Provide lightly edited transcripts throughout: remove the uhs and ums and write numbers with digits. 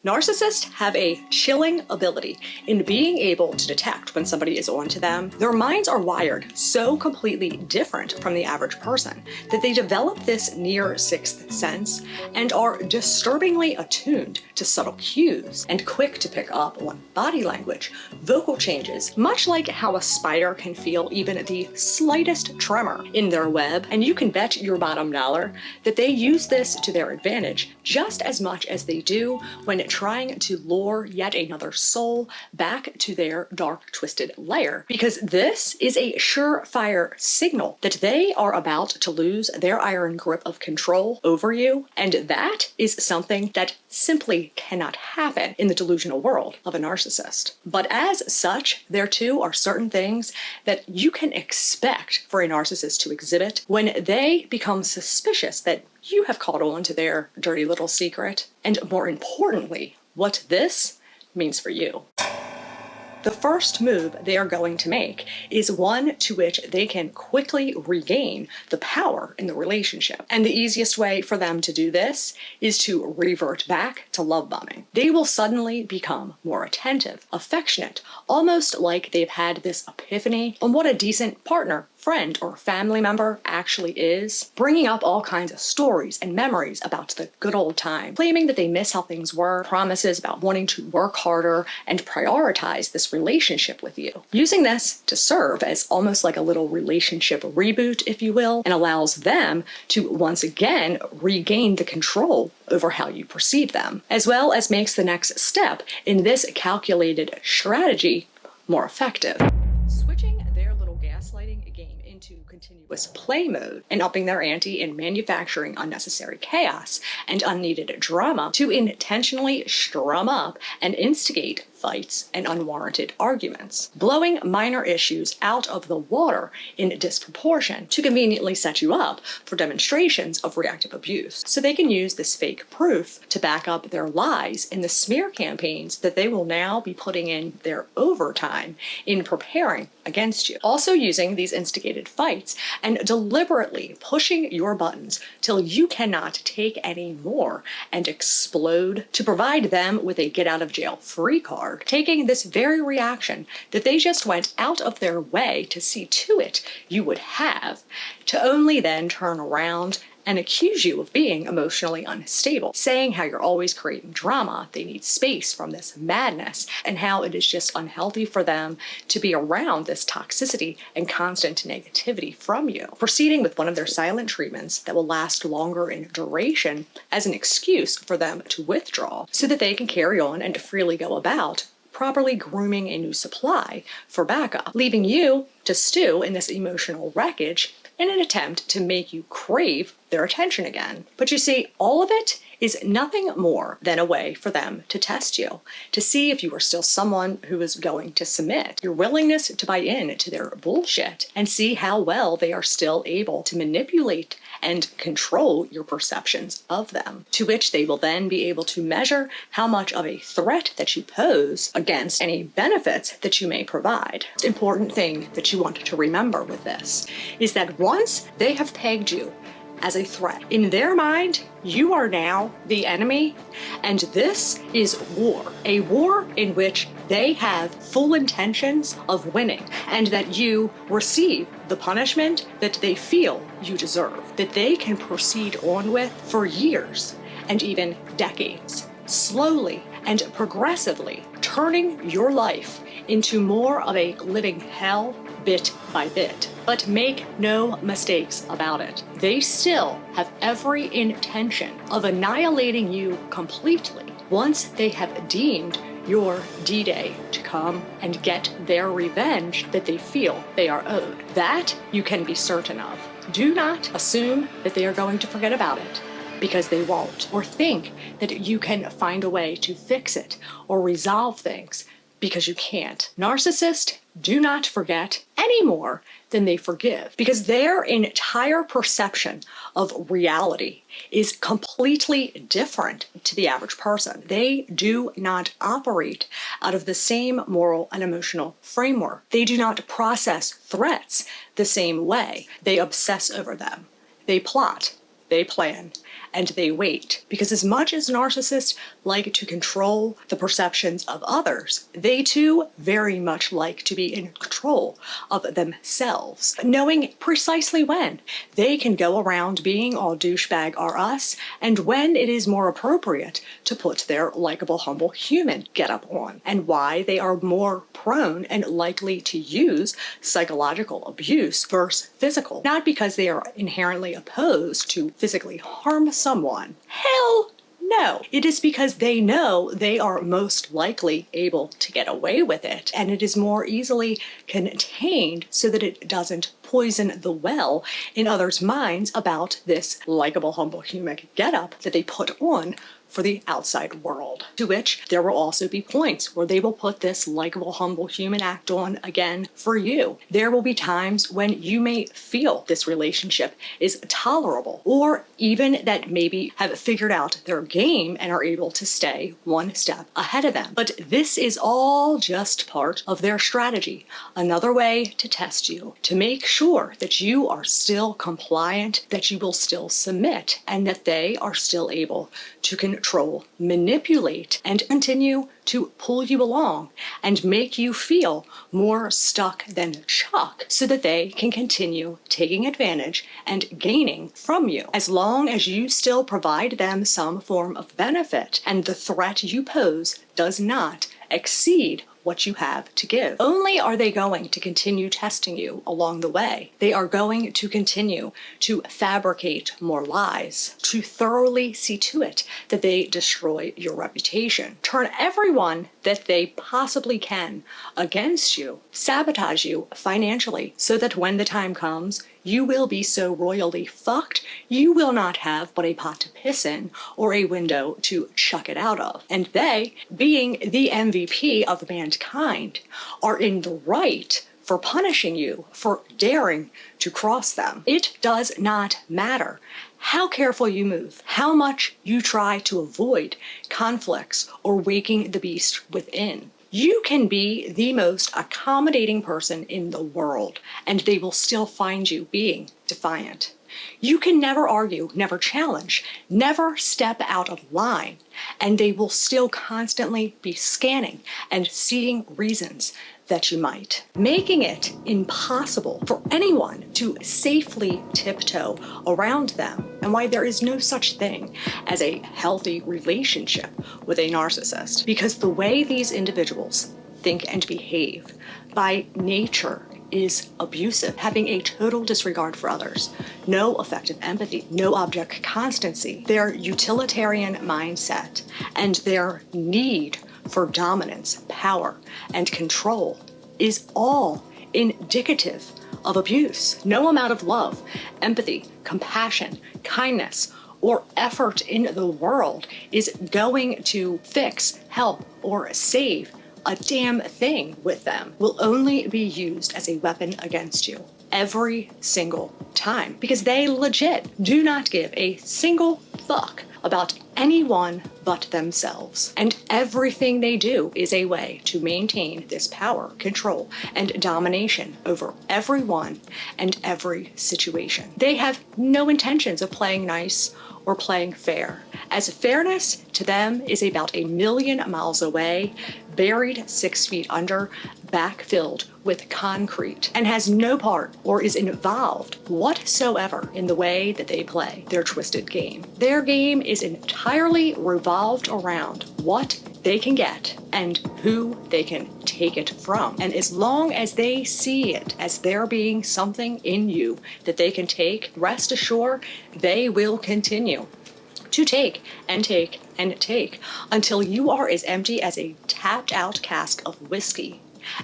Narcissists have a chilling ability in being able to detect when somebody is onto them. Their minds are wired so completely different from the average person that they develop this near sixth sense and are disturbingly attuned to subtle cues and quick to pick up on body language, vocal changes, much like how a spider can feel even the slightest tremor in their web. And you can bet your bottom dollar that they use this to their advantage just as much as they do when trying to lure yet another soul back to their dark, twisted lair. Because this is a surefire signal that they are about to lose their iron grip of control over you, and that is something that simply cannot happen in the delusional world of a narcissist. But as such, there too are certain things that you can expect for a narcissist to exhibit when they become suspicious that you have caught on to their dirty little secret, and more importantly, what this means for you. The first move they are going to make is one to which they can quickly regain the power in the relationship. And the easiest way for them to do this is to revert back to love bombing. They will suddenly become more attentive, affectionate, almost like they've had this epiphany on what a decent partner, friend, or family member actually is, bringing up all kinds of stories and memories about the good old time, claiming that they miss how things were, promises about wanting to work harder and prioritize this relationship with you. Using this to serve as almost like a little relationship reboot, if you will, and allows them to once again regain the control over how you perceive them, as well as makes the next step in this calculated strategy more effective. Switching their little gaslighting game into continuous play mode and upping their ante in manufacturing unnecessary chaos and unneeded drama to intentionally strum up and instigate fights and unwarranted arguments, blowing minor issues out of the water in disproportion to conveniently set you up for demonstrations of reactive abuse. So they can use this fake proof to back up their lies in the smear campaigns that they will now be putting in their overtime in preparing against you. Also using these instigated fights and deliberately pushing your buttons till you cannot take any more and explode to provide them with a get out of jail free card, taking this very reaction that they just went out of their way to see to it you would have, to only then turn around and accuse you of being emotionally unstable, saying how you're always creating drama, they need space from this madness, and how it is just unhealthy for them to be around this toxicity and constant negativity from you. Proceeding with one of their silent treatments that will last longer in duration as an excuse for them to withdraw so that they can carry on and freely go about properly grooming a new supply for backup, leaving you to stew in this emotional wreckage in an attempt to make you crave their attention again. But you see, all of it is nothing more than a way for them to test you, to see if you are still someone who is going to submit, your willingness to buy in to their bullshit, and see how well they are still able to manipulate and control your perceptions of them, to which they will then be able to measure how much of a threat that you pose against any benefits that you may provide. The important thing that you want to remember with this is that once they have pegged you as a threat, in their mind, you are now the enemy, and this is war. A war in which they have full intentions of winning, and that you receive the punishment that they feel you deserve, that they can proceed on with for years and even decades, slowly and progressively turning your life into more of a living hell bit by bit. But make no mistakes about it. They still have every intention of annihilating you completely once they have deemed your D-Day to come and get their revenge that they feel they are owed. That you can be certain of. Do not assume that they are going to forget about it, because they won't, or think that you can find a way to fix it or resolve things, because you can't. Narcissists do not forget any more than they forgive, because their entire perception of reality is completely different to the average person. They do not operate out of the same moral and emotional framework. They do not process threats the same way. They obsess over them. They plot, they plan, and they wait. Because as much as narcissists like to control the perceptions of others, they too very much like to be in control of themselves, knowing precisely when they can go around being all douchebag are us, and when it is more appropriate to put their likable, humble human getup on, and why they are more prone and likely to use psychological abuse versus physical. Not because they are inherently opposed to physically harm someone. Hell no. It is because they know they are most likely able to get away with it, and it is more easily contained so that it doesn't poison the well in others' minds about this likable, humble human getup that they put on for the outside world. To which there will also be points where they will put this likable, humble human act on again for you. There will be times when you may feel this relationship is tolerable, or even that maybe have figured out their game and are able to stay one step ahead of them. But this is all just part of their strategy. Another way to test you, to make sure that you are still compliant, that you will still submit, and that they are still able to control, manipulate, and continue to pull you along and make you feel more stuck than Chuck so that they can continue taking advantage and gaining from you. As long as you still provide them some form of benefit and the threat you pose does not exceed what you have to give. Only are they going to continue testing you along the way. They are going to continue to fabricate more lies, to thoroughly see to it that they destroy your reputation, turn everyone that they possibly can against you, sabotage you financially, so that when the time comes, you will be so royally fucked, you will not have but a pot to piss in or a window to chuck it out of. And they, being the MVP of mankind, are in the right for punishing you for daring to cross them. It does not matter how careful you move, how much you try to avoid conflicts or waking the beast within. You can be the most accommodating person in the world, and they will still find you being defiant. You can never argue, never challenge, never step out of line, and they will still constantly be scanning and seeing reasons that you might, making it impossible for anyone to safely tiptoe around them, and why there is no such thing as a healthy relationship with a narcissist. Because the way these individuals think and behave by nature is abusive, having a total disregard for others, no effective empathy, no object constancy. Their utilitarian mindset and their need for dominance, power, and control is all indicative of abuse. No amount of love, empathy, compassion, kindness, or effort in the world is going to fix, help, or save a damn thing with them. Will only be used as a weapon against you every single time, because they legit do not give a single fuck about anyone but themselves. And everything they do is a way to maintain this power, control, and domination over everyone and every situation. They have no intentions of playing nice or playing fair, as fairness to them is about 1,000,000 miles away, buried 6 feet under, backfilled with concrete, and has no part or is involved whatsoever in the way that they play their twisted game. Their game is entirely revolved around what they can get and who they can take it from. And as long as they see it as there being something in you that they can take, rest assured they will continue to take and take and take until you are as empty as a tapped out cask of whiskey.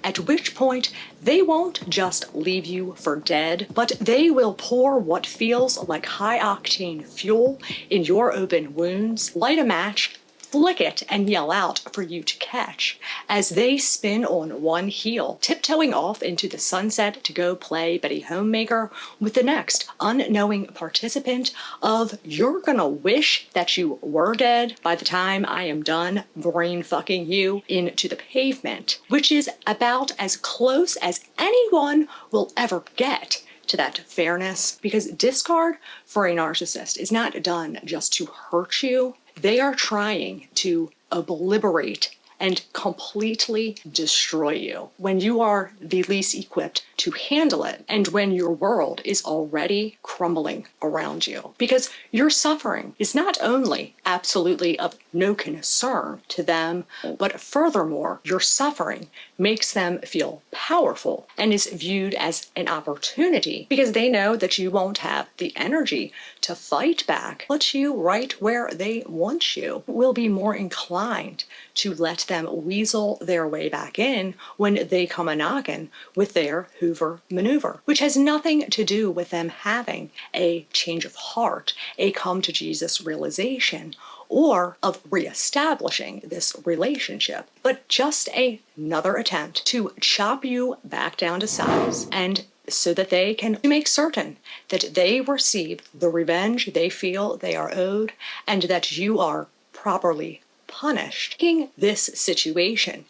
At which point, they won't just leave you for dead, but they will pour what feels like high-octane fuel in your open wounds, light a match, flick it, and yell out for you to catch, as they spin on one heel, tiptoeing off into the sunset to go play Betty Homemaker with the next unknowing participant of "you're gonna wish that you were dead by the time I am done brain fucking you into the pavement," which is about as close as anyone will ever get to that fairness, because discard for a narcissist is not done just to hurt you. They are trying to obliterate and completely destroy you when you are the least equipped to handle it, and when your world is already crumbling around you. Because your suffering is not only absolutely of no concern to them, but furthermore, your suffering makes them feel powerful and is viewed as an opportunity, because they know that you won't have the energy to fight back, put you right where they want you, will be more inclined to let them weasel their way back in when they come a-knocking with their Hoover maneuver, which has nothing to do with them having a change of heart, a come to Jesus realization, or of reestablishing this relationship, but just another attempt to chop you back down to size, and so that they can make certain that they receive the revenge they feel they are owed, and that you are properly punished, making this situation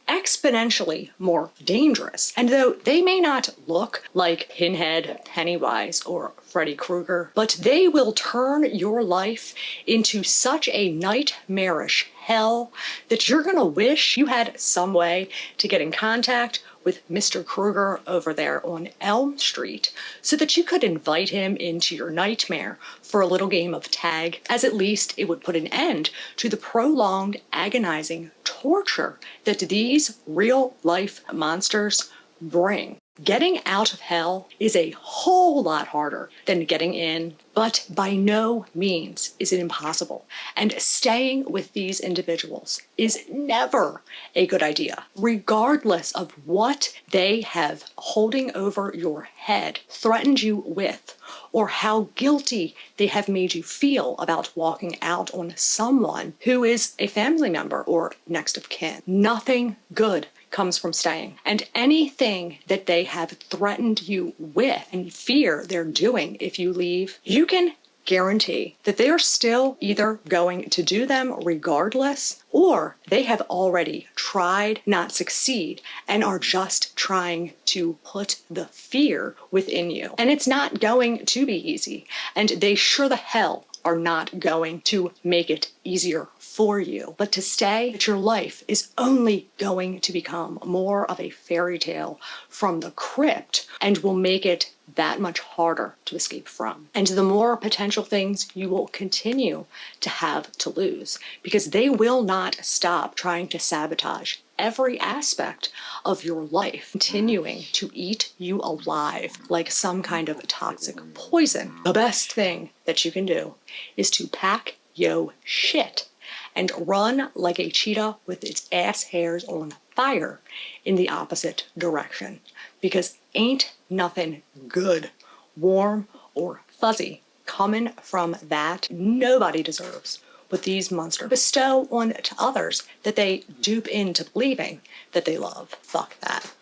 exponentially more dangerous. And though they may not look like Pinhead, Pennywise, or Freddy Krueger, but they will turn your life into such a nightmarish hell that you're gonna wish you had some way to get in contact with Mr. Krueger over there on Elm Street, so that you could invite him into your nightmare for a little game of tag, as at least it would put an end to the prolonged, agonizing torture that these real-life monsters bring. Getting out of hell is a whole lot harder than getting in, but by no means is it impossible. And staying with these individuals is never a good idea, regardless of what they have holding over your head, threatened you with, or how guilty they have made you feel about walking out on someone who is a family member or next of kin. Nothing good comes from staying. And anything that they have threatened you with and fear they're doing if you leave, you can guarantee that they are still either going to do them regardless, or they have already tried, not succeed, and are just trying to put the fear within you. And it's not going to be easy, and they sure the hell are not going to make it easier for you. But to stay, that your life is only going to become more of a fairy tale from the crypt, and will make it that much harder to escape from. And the more potential things you will continue to have to lose, because they will not stop trying to sabotage every aspect of your life, continuing to eat you alive like some kind of toxic poison. The best thing that you can do is to pack yo shit and run like a cheetah with its ass hairs on fire in the opposite direction, because ain't nothing good, warm, or fuzzy coming from that. Nobody deserves what these monsters bestow on to others that they dupe into believing that they love. Fuck that.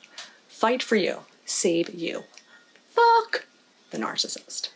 Fight for you. Save you. Fuck the narcissist.